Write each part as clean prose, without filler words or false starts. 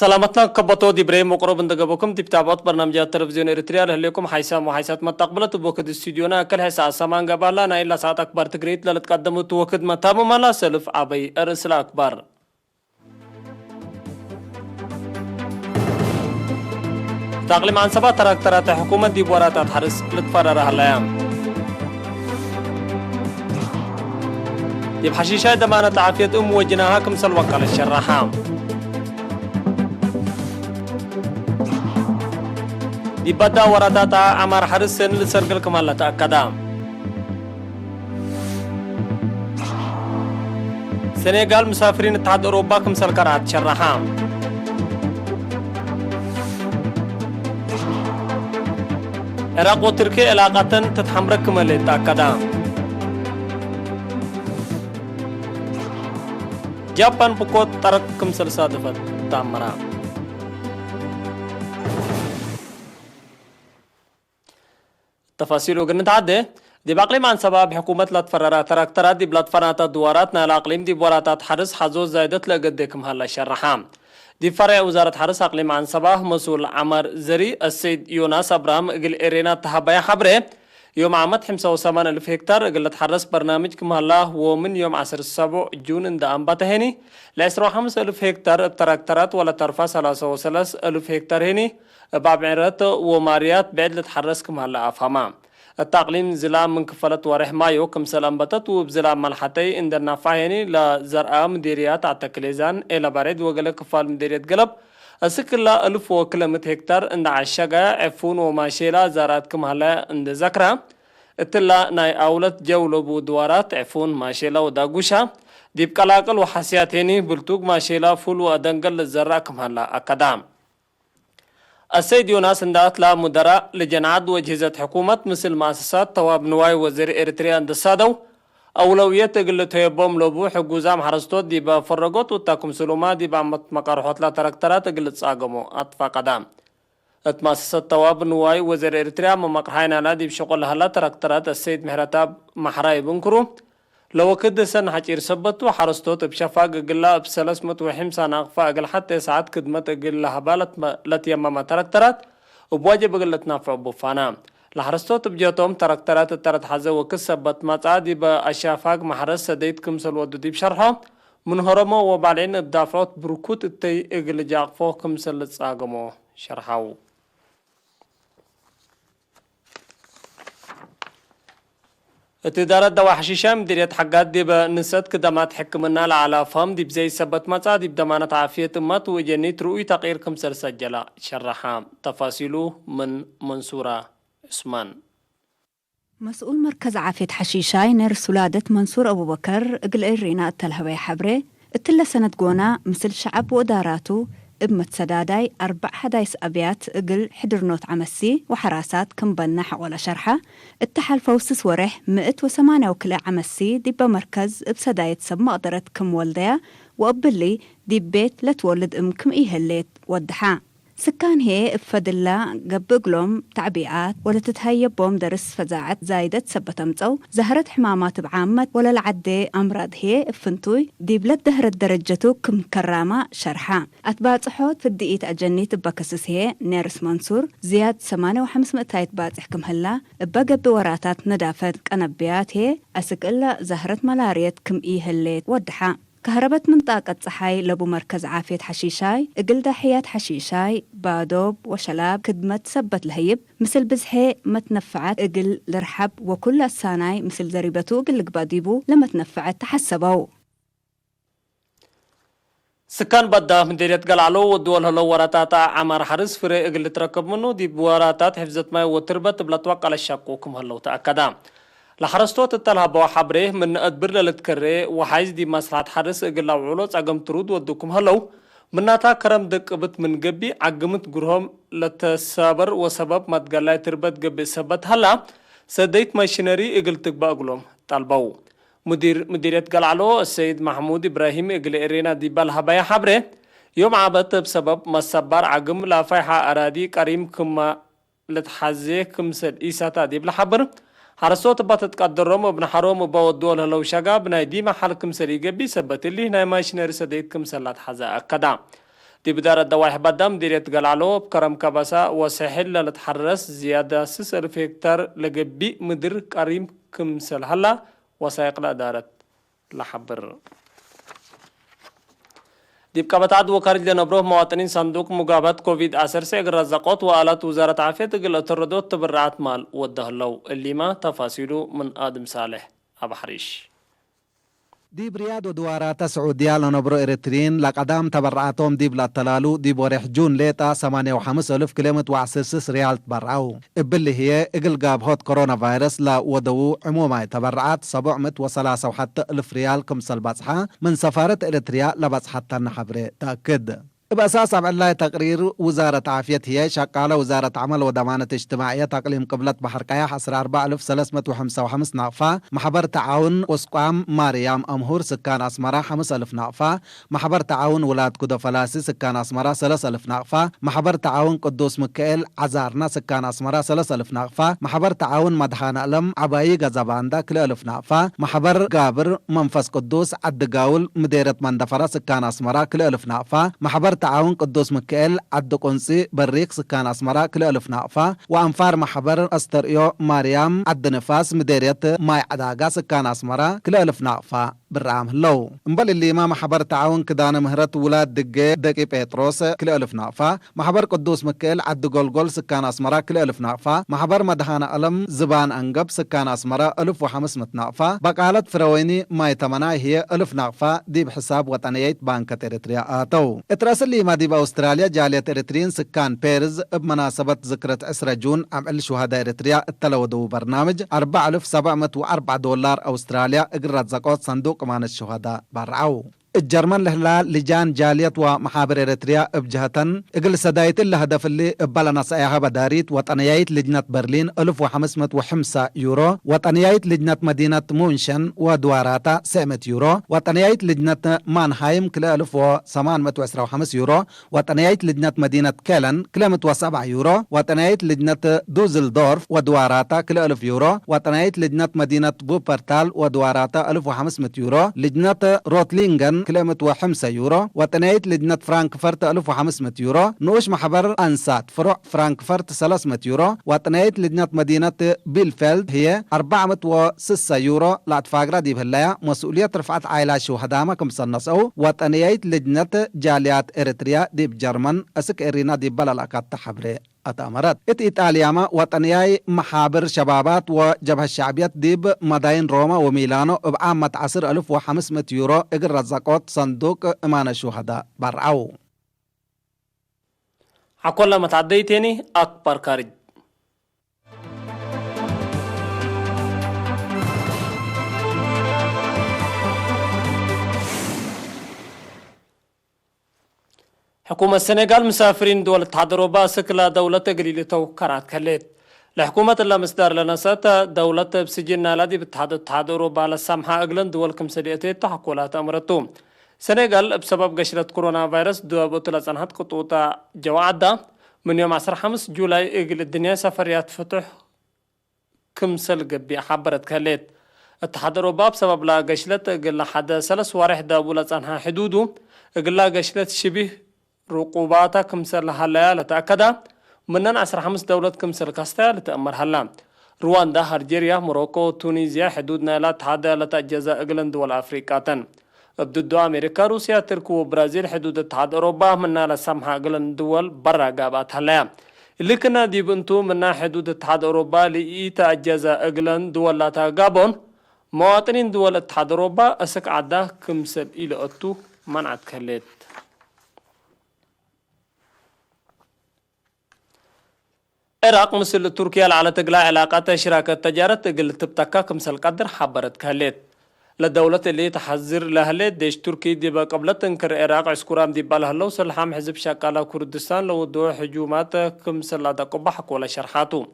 سلامتنا كبطو دي بريم مقرب اندقبوكم دي بتابعات برنامجات تلفزيون اريتريا لهليكم حيسام وحيسات متقبلة بوكد استوديونا كل حسا سامان قبالا نايلا ساعت أكبر تقريت للتقدموا توكد متابو مالا سلف عبي أرسل أكبر تقليم عن سبا تراكترات حكومة دي بوراتات حرس لتفررها الأيام دي بحشيشة دمانة عافية وجناها كمسل وقال الشراحام دي بدا ورداتا عمار حرس سن لسرقل كمالة تأكدام سنغال مسافرين اتحاد أوروبا كمسل كرات شرحام عراق وتركيا علاقة تتحمرك كمالة تأكدام جابان بكوت ترك كمسل صادفت تامرام تفاصيل وقرن تعدي دي باقليم عن سبب حكومة لا تفررات تراكترات دي بلاد فرنات دواراتنا الأقليم دي بوراتات حرس حزوز زايدت لقدكم هلا شرحام دي فرع وزارة حرس أقليم عن سبب مسؤول عمر زري السيد يوناس أبرام قل إرينا تحبايا حبره يوم عامت 75,000 هكتار قلت حرس برنامج كم هلا ومن يوم 17 جون اند أنبته ل 15,000 هكتار تراكترات ولا ترفع 33,000 هكتار هني بعبعرات وماريات بعد لتحرس كم هلا أفهمام التقليم زلا من كفلت ورح مايو كم سلام بتت وبزلا ملحتي عند النفاهني لزرقاء مديريات عتكليزان إلى بريد وقل كفال مديريات قلب أسكلا 1000 وكلمة هكتار عند عشقة عفون وماشيلا زارات كم هلا عند ذكرى اتلا ناي أولت جولو بودوارات عفون ماشيلا وداقوشا ديب كلاقل وحسياتيني بلتوق ماشيلا فول وأدنقل للزراء كم هلا أكدام السيد يوناس اندات لا مدراء لجنعاد وجهزة حكومة مثل مؤسسات تواب نواي وزير إريتريا اند السادو أولوية قلت هيبوم لبو حقوزام حرستوت دي بفرقوت وتاكم سلوما دي بعمت مقارحوت لا تركترات قلت ساقمو أطفا قدام مؤسسات تواب نواي وزير إريتريا ممقرحين أنا دي بشغل هلا تركترات السيد مهرتاب محراي بنكرو لو كده سن حجير سبتو حرستوت بشفاق قلا بسلسمت وحمسا ناقفا قل حتى ساعات كدمت قل هبالت لتيمما تركترات وبواجب قلت نافع بوفانا لحرستوت بجوتهم تركترات الترت حزة وكسبت متعادي بأشافاق محرس سديد كمسل ودودي بشرحه من هرمو وبعدين بدافعات بروكوت التي اقل جاقفو كمسل لتساقمو شرحاو اتدارة دوا حشيشة مديرية حقات دي بنسات كدامات حكمنا على فهم دي بزي سبت مطا دي بدمانة عافية مات وجنيت رؤي تغيير كمسر سجلة شرحام تفاصيله من منصورة عثمان مسؤول مركز عافية حشيشاي نرس ولادة منصور أبو بكر اقل إرينا التلهوي حبري اتلا سنة قونا مثل شعب وداراته ابمت سداداي 4 حدايس أبيات اقل حدرنوت عمسي وحراسات كم بنح ولا شرحة اتحال فوسس ورح 108 وكلا عمسي دي بمركز بسداية سب مقدرت كم والديا وقبلي دي بيت لتولد كم إيه الليت ودحا سكان هي بفدلا قبقلهم تعبيعات ولا تتهيب بوم درس فزاعت زايدة سبتمتو زهرت حمامات بعامة ولا العدي أمراض هي بفنتوي دي بلد دهرت درجتو كم كرامة شرحة أتباط حوت في الدقيت أجنيت بكسس هي نيرس منصور زياد 8.5 تباط حكم هلا بقى بوراتات ندافت كنبيات هي أسك إلا زهرت ملاريت كم إيه الليت ودحا كهربت منطقة صحاي لبو مركز عافية حشيشاي اقل داحيات حشيشاي بادوب وشلاب كدمت سبت لهيب مثل بزحي ما تنفعت اقل لرحب وكل الساناي مثل زريبتو اقل قباديبو لما تنفعت تحسبو سكان بدا مديرية قلعلو والدول هلو وراتاتا عمار حرس فري اقل تركب منو دي بوراتات حفظت ماي وتربت بلا توقع للشاقوكم هلو تأكدام لحرستوت التلها بوا حبره من أدبر للتكري وحايز دي مسلحة حرس اقل وعولو عقم ترود ودوكم هلو مناتا كرم دقبت من قبي عقمت قرهم لتسابر وسبب ما تقلاي تربت قبي سبت هلا سديت ماشينري اقل تقبا اقلهم طالبو مديرية قلعلو السيد محمود إبراهيم اقل إرينا دي بالهبايا حبره يوم عبت بسبب مسبار عقم لا فايحة أرادي كريم كما لتحزيه كمسد إيساتا دي بالحبر حرسوت باتت قدرهم ابن حروم وبودول هلو شقا بناي دي محل كمسري قبي سبت اللي هنا ماشينري سديت كمسلات حزا أكدا دي بدار الدواح بدم ديريت قلعلو بكرم كبسا وسهل لتحرس زيادة 6,000 هكتار لقبي مدر كريم كمسل هلا وسيقلا دارت لحبر ديب كابتعد وكارج لنبروه مواطنين صندوق مقابات كوفيد 19 رزقات وآلات وزارة عافية تقل تردوت تبرعات مال ودهلو اللي ما تفاصيله من آدم صالح أبو حريش ديب رياض ودوارات سعودية لنبرو إريترين لقدام تبرعاتهم ديب لاتلالو ديب وريح جون ليتا 85,000 كلمة وعسرسس ريال تبرعو اللي هي إقل قاب هوت كورونا فيروس لا ودو عموما تبرعات 713,000 ريال كمسل بصحة من سفارة إريتريا لبصحة النحبري تأكد بأساس عمل تقرير وزارة عافية هي شقالة وزارة عمل وضمانة اجتماعية تقليم قبلة بحر قياح 14,355 نقفة محبر تعاون وسقام ماريام أمهور سكان أسمرة 5,000 نقفة محبر تعاون ولاد كدو فلاسي سكان أسمرة 3,000 نقفة محبر تعاون قدوس مكيل عزارنا سكان أسمرة 3,000 نقفة محبر تعاون مدحان ألم عبايي غزاباندا 1,000 نقفة محبر قابر منفس قدوس عدقاول مديرة مندفرة سكان أسمرة 1,000 نقفة محبر تعاون قدوس مكيل عد قنصي بريق سكان أسمرة 1,000 نقفة وأنفار محبر أستريو ماريام عد نفاس مديرية ماي عداقا سكان أسمرة 1,000 نقفة بالرام لو مبل اللي ما محبر تعاون كدان مهرت ولاد دقي بيتروس 1,000 نقفة محبر قدوس مكيل عد قلقل سكان أسمرة 1,000 نقفة محبر مدهان ألم زبان أنقب سكان أسمرة 1,500 نقفة بقالة فرويني ماي تمناي هي 1,000 نقفة دي بحساب وطنية بانك إريتريا آتو اتراسل اللي ما دي بأستراليا جالية إريتريين سكان بيرز بمناسبة ذكرى 10 جون عمل شهداء إريتريا التلودو برنامج 4,704 دولار أستراليا اقرت زقوت صندوق مان الشهداء برعو الجرمن لهلا لجان جالية ومحابر إريتريا بجهة اقل سدايت اللي هدف اللي بلنا سايها بداريت وطنيايت لجنة برلين 1,505 يورو وطنيايت لجنة مدينة مونشن ودواراتا 700 يورو وطنيايت لجنة مانهايم 1,815 يورو وطنيايت لجنة مدينة كيلن 7 يورو وطنيايت لجنة دوزلدورف ودواراتا 1,000 يورو وطنيايت لجنة مدينة بوبرتال ودواراتا 1,500 يورو لجنة روتلينغن 5 يورو وتنايت لجنة فرانكفرت 1,500 يورو نوش محبر أنسات فروع فرانكفرت 300 يورو وتنايت لجنة مدينة بيلفيلد هي 406 يورو لاتفاقرة دي بهلايا مسؤولية رفعت عائلة شهداء كم سنسو وتنايت لجنة جاليات إريتريا دي بجرمن أسك إرينا دي بلالأكاد تحبري أتامرت إيطاليا وطنياي محابر شبابات وجبهة الشعبيات ديب مداين روما وميلانو بعامة 10,500 يورو اقر رزاقات صندوق امان الشهداء برعو عقولا متعدي تاني أكبر كارج حكومة السنغال مسافرين دول اتحاد أوروبا سكلا دولة قليلة كرات كليت لحكومة الله مصدر لنسات دولة بسجننا لدي باتحاد أوروبا للسامحة أقلن دول كمسليتي تحقولات أمرتهم سنغال بسبب قشرة كورونا فيروس دوابوت لزنهات قطوطة جوعدة من يوم 15 جولاي اقل الدنيا سفريات فتح كمسل قبي حبرت كليت اتحاد أوروبا بسبب لا قشلت اقل حدا سلس وارح دابو لزنها حدوده اقل لا قشلت شبه رقوباتا كمسر لحاليا لتأكدا منن 15 دولة كمسر كاستا لتأمر حالا رواندا هرجيريا موروكو تونيزيا حدودنا لا تحادا لتأجزا اقلن دول افريقاتن ابدو امريكا روسيا تركو وبرازيل حدود اتحاد اوروبا منا لسمحا اقلن دول برا قابات حالا اللي كنا دي بنتو منا حدود اتحاد اوروبا لإي تأجزا اقلن دول لا تقابون مواطنين دول اتحاد اوروبا اسك عدا كمسر الى اتو منعت كليت العراق مثل تركيا على تقلع علاقات شراكة تجارة تقل تبتكا كمسل قدر حبرت كهليت للدولة اللي تحذر لهليت ديش تركي دي قبل تنكر العراق عسكرام دي بالهلو سلحام حزب شاكالا كردستان لو دو حجومات كمسل لا تقبحك ولا شرحاتو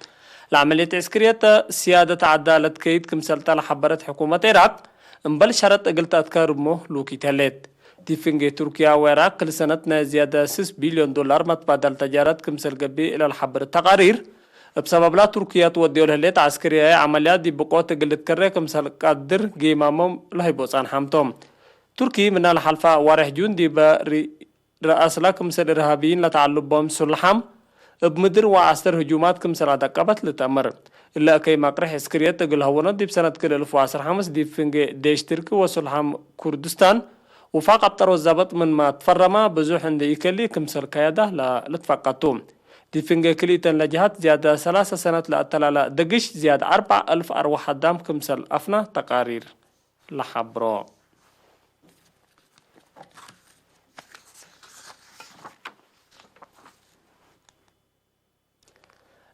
العملية عسكرية سيادة عدالة كيد كمسل تالا حبرت حكومة العراق انبل شرط اقل تذكار مو لوكي تهليت تيفنجي تركيا وعراق كل سنتنا زيادة 6 بليون دولار متبادل تجارات كمسل قبي إلى الحبر التقارير بسبب لا تركيا توديو الهليت عسكرية عمليات دي بقوة قلت كرة كمسل قدر قيمامهم لهيبوصان حامتهم تركي من الحلفاء وارح جون دي رأس لكم سل إرهابيين لتعلبهم سلحام بمدر وعسر هجومات كم سل عدقبت لتأمر إلا كي مقرح عسكريات تقول هونات دي بسنة كل 1015 دي فنجي ديش تركي وسلحام كردستان وفاق طرو الزبط من ما تفرما بزوح عند يكلي كم سل كيادة لتفقطوم دي فنجي كليتن لجهات زيادة 3 سنة لأتلالا دقش زيادة 4000 أرواح دام كم سل أفنا تقارير لحبرو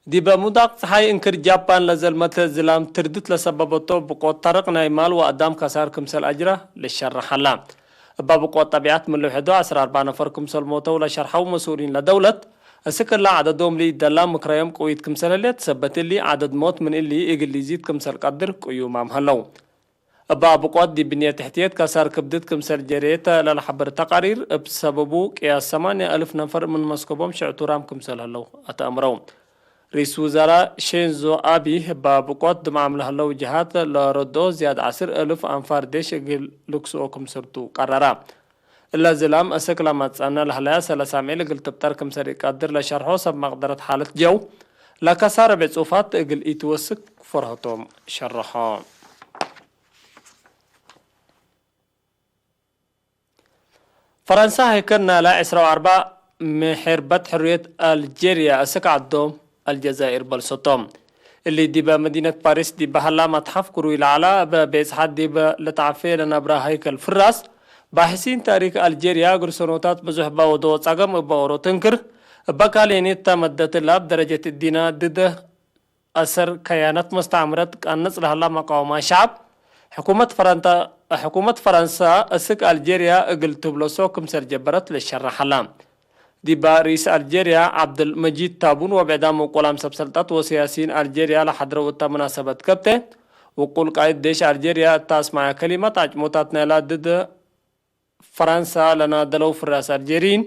دي بمداق صحي انكر جابان لزلمت زلام تردت لسببتو بقوت طرق نايمال وقدام كسار كمسل أجرة للشرح الله بقوت طبيعات من لوحدو 14 نفر كمسل موتو لشرحو مسؤولين لدولة السكر لا عددهم لي دلام مكريم قويت كمسل اللي تثبت لي عدد موت من اللي يقل يزيد كمسل قدر قيو مام هلو بقوت دي بنية تحتيات كسار كبدت كمسل جريتا للحبر تقارير بسببو قياس 8000 نفر من مسكوبهم شعتورام كمسل هلو أتأمرون رئيس وزراء شينزو آبي بقوت معامله هلو جهات لردو زياد 10,000 أنفار ديش لكسو كمسرتو قرارا إلا زلام أسكلامات أنا لهلايا سلسامي لقل تبتر كمسري قادر لشرحو سب مقدرة حالة جو لكسار بعصوفات اقل إتوسك فرهتهم شرحان فرنسا هيكرنا لا 24 محربت حرية ألجيريا أسك عدوم الجزائر بالسطوم اللي ديبا مدينة باريس ديبا هلا متحف كروي العلا بيسحات ديبا لتعفير نبرا هيكل فراس باحثين تاريخ ألجيريا قرصنوتات بزحبا ودو تساقم باورو تنكر بكاليني تمدت اللاب درجة الدينا ضد أثر كيانات مستعمرات كأنس لهلا مقاومة شعب حكومة فرنسا أسك ألجيريا اقل تبلسو كمسر جبرت للشرح اللام دي باريس ألجيريا عبد المجيد تابون وبعدام وقلام سبسلطات وسياسيين ألجيريا لحضروا مناسبة كبته وقول قائد ديش ألجيريا تاسمع كلمة عجموتاتنا لا ضد فرنسا لنا دلو فراس ألجيرين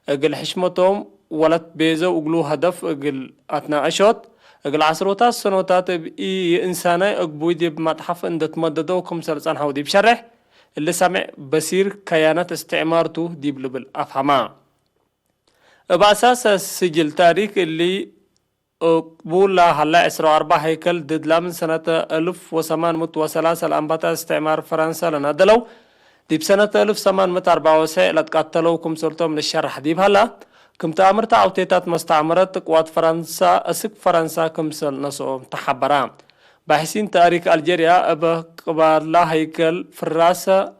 اقل حشمتهم ولت بيزو اقلو هدف اقل أثناء أشوت اقل عصروتات سنوتات بإي إنساني اقبوي دي بمتحف اندت مددو كمسر صنحو دي بشرح اللي سمع بسير كيانات استعمارتو دي بلبل أفهما بأساس السجل تاريخ اللي قبول هلا 24 هيكل ضد من سنة 1803 الأنباتا استعمار فرنسا لنا دلو دي بسنة 1894 لتقاتلوا كم سلطة من الشرح ديب هلا كم تأمر تعوتيتات مستعمرات قوات فرنسا أسك فرنسا كم سل نسو تحبران باحثين تاريخ ألجيريا قبال هيكل فراسة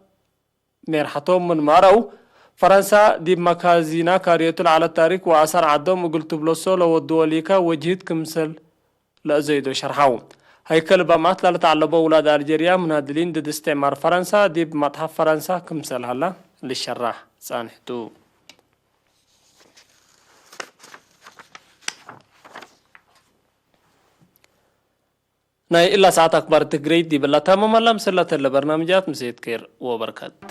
مرحتهم من مارو فرنسا دي مكازينا كاريتل على التاريخ وأثر عدم وقلت بلوسو لو الدوليكا وجهت كمسل لأزيدو شرحاو هيكل بمات لتعلبوا أولاد ألجيريا منادلين ضد استعمار فرنسا دي بمتحف فرنسا كمسل هلا للشراح سانحتو ناي إلا ساعة أكبر تقريد دي بالله تمام الله مسلة البرنامجات مسيد كير وبركات